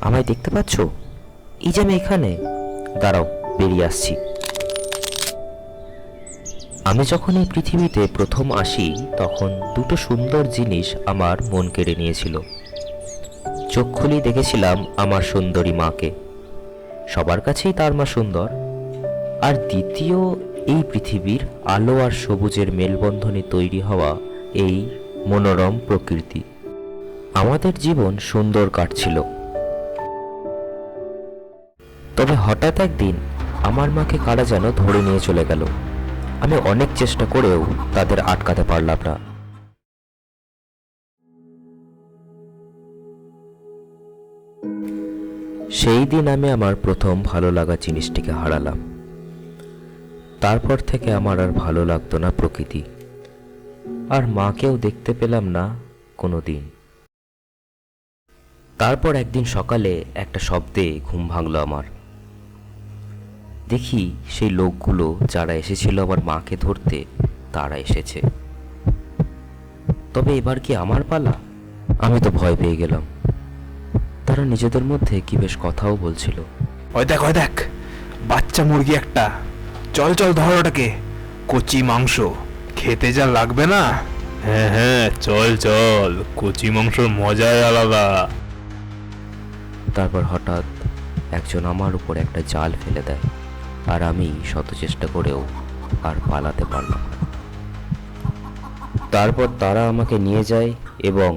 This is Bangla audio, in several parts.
আমায় দেখতে পাচ্ছ? এই যে আমি এখানে। দাঁড়াও, বেরিয়ে আসছি। আমি যখন এই পৃথিবীতে প্রথম আসি তখন দুটো সুন্দর জিনিস আমার মন কেড়ে নিয়েছিল। চোখ খুলি দেখেছিলাম আমার সুন্দরী মাকে। সবার কাছেই তার মা সুন্দর। আর দ্বিতীয়, এই পৃথিবীর আলো আর সবুজের মেলবন্ধনে তৈরি হওয়া এই মনোরম প্রকৃতি। আমাদের জীবন সুন্দর কাটছিল। তবে হঠাৎ একদিন আমার মাকে কারা যেন ধরে নিয়ে চলে গেল। আমি অনেক চেষ্টা করেও তাদের আটকাতে পারলাম না। সেই দিন আমি আমার প্রথম ভালো লাগা জিনিসটিকে হারালাম। তারপর থেকে আমার আর ভালো লাগতো না প্রকৃতি, আর মাকেও দেখতে পেলাম না কোনো দিন। তারপর একদিন সকালে একটা শব্দে ঘুম ভাঙল আমার। দেখি সেই লোকগুলো যারা এসেছিল আমার মাকে ধরতে, তারা এসেছে। তবে এবার কি আমার পালা? আমি তো ভয় পেয়ে গেলাম। তারা নিজেদের মধ্যে কি বেশ কথাও বলছিল। ওই দেখ, ওই দেখ, বাচ্চা মুরগি একটা। চল চল, ধর ওটাকে। কচি মাংস খেতে যা লাগবে না। হ্যাঁ হ্যাঁ, চল চল, কচি মাংসর মজাই আলাদা। তারপর হঠাৎ একজন আমার উপর একটা জাল ফেলে দেয়, আর আমি শত চেষ্টা করেও আর পালাতে পারলাম না। তারপর তারা আমাকে নিয়ে যায় এবং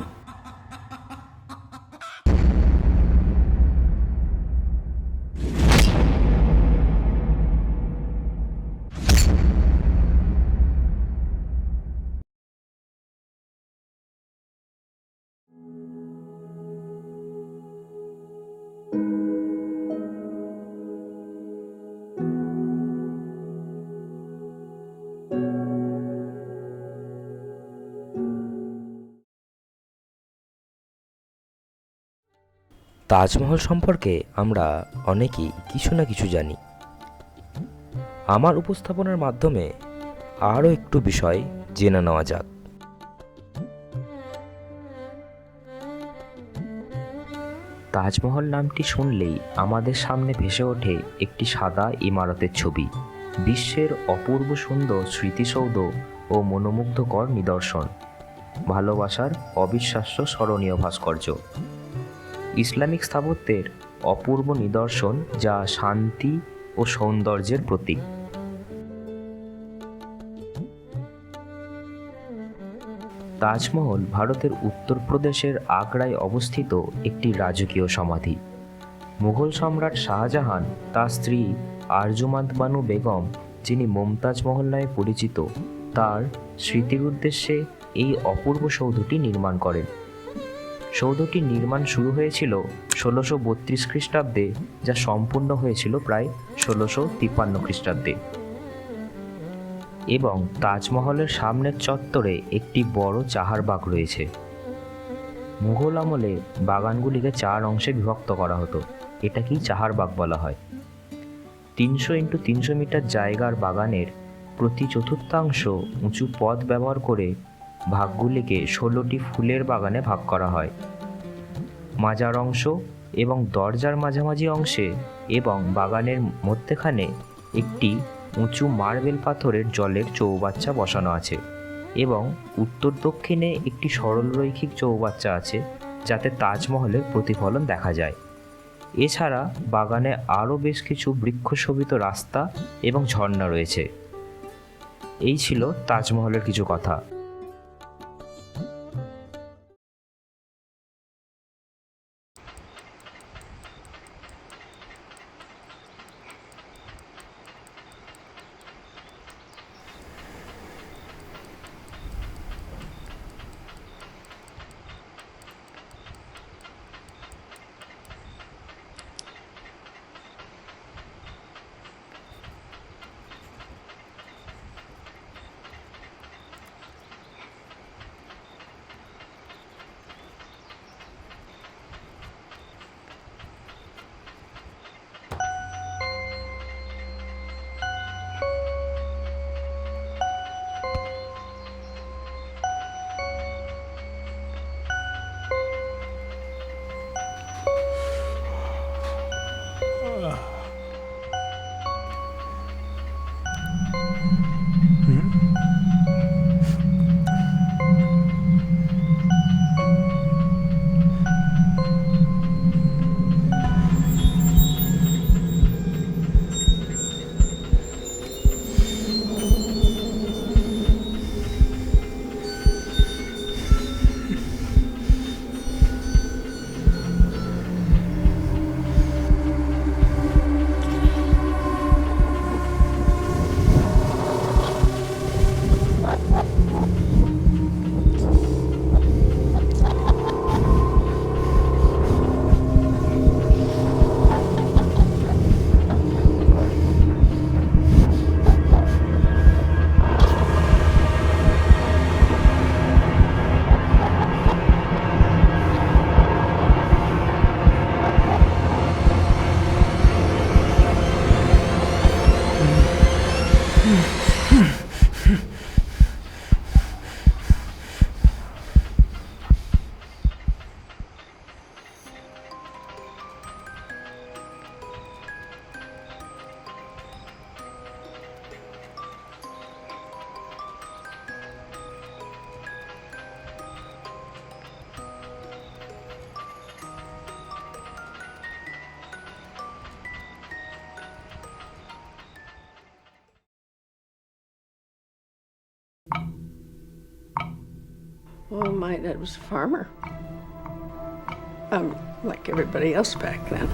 তাজমহল সম্পর্কে আমরা অনেকেই কিছু না কিছু জানি। আমার উপস্থাপনার মাধ্যমে আরও একটু বিষয় জেনে নেওয়া যাক। তাজমহল নামটি শুনলেই আমাদের সামনে ভেসে ওঠে একটি সাদা ইমারতের ছবি, বিশ্বের অপূর্ব সুন্দর স্মৃতিসৌধ ও মনোমুগ্ধকর নিদর্শন, ভালোবাসার অবিশ্বাস্য স্মরণীয় ভাস্কর্য, ইসলামিক স্থাপত্যের অপূর্ব নিদর্শন যা শান্তি ও সৌন্দর্যের প্রতীক। তাজমহল ভারতের উত্তরপ্রদেশের আগ্রায় অবস্থিত একটি রাজকীয় সমাধি। মুঘল সম্রাট শাহজাহান তার স্ত্রী আরজুমান্দ বানু বেগম, যিনি মমতাজ মহল নামে পরিচিত, তার স্মৃতির উদ্দেশ্যে এই অপূর্ব সৌধটি নির্মাণ করেন। সৌধটির নির্মাণ শুরু হয়েছিল 1632 খ্রিস্টাব্দে, যা সম্পূর্ণ হয়েছিল প্রায় 1653 খ্রিস্টাব্দে। এবং তাজমহলের সামনের চত্বরে একটি বড় চাহারবাগ রয়েছে। মুঘল আমলে বাগানগুলিকে 4 অংশে বিভক্ত করা হতো। এটাকেই চাহারবাগ বলা হয়। 300 × 300 মিটার জায়গার বাগানের প্রতি চতুর্থাংশ উঁচু পথ ব্যবহার করে ভাগগুলিকে 16টি ফুলের বাগানে ভাগ করা হয়। মাঝার অংশ এবং দরজার মাঝামাঝি অংশে এবং বাগানের মধ্যেখানে একটি উঁচু মার্বেল পাথরের জলের চৌবাচ্চা বসানো আছে এবং উত্তর দক্ষিণে একটি সরলরৈখিক চৌবাচ্চা আছে, যাতে তাজমহলের প্রতিফলন দেখা যায়। এছাড়া বাগানে আরও বেশ কিছু বৃক্ষশোভিত রাস্তা এবং ঝর্ণা রয়েছে। এই ছিল তাজমহলের কিছু কথা। Well, my dad was a farmer. Like everybody else back then.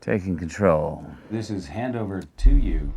Taking control. This is handover to you.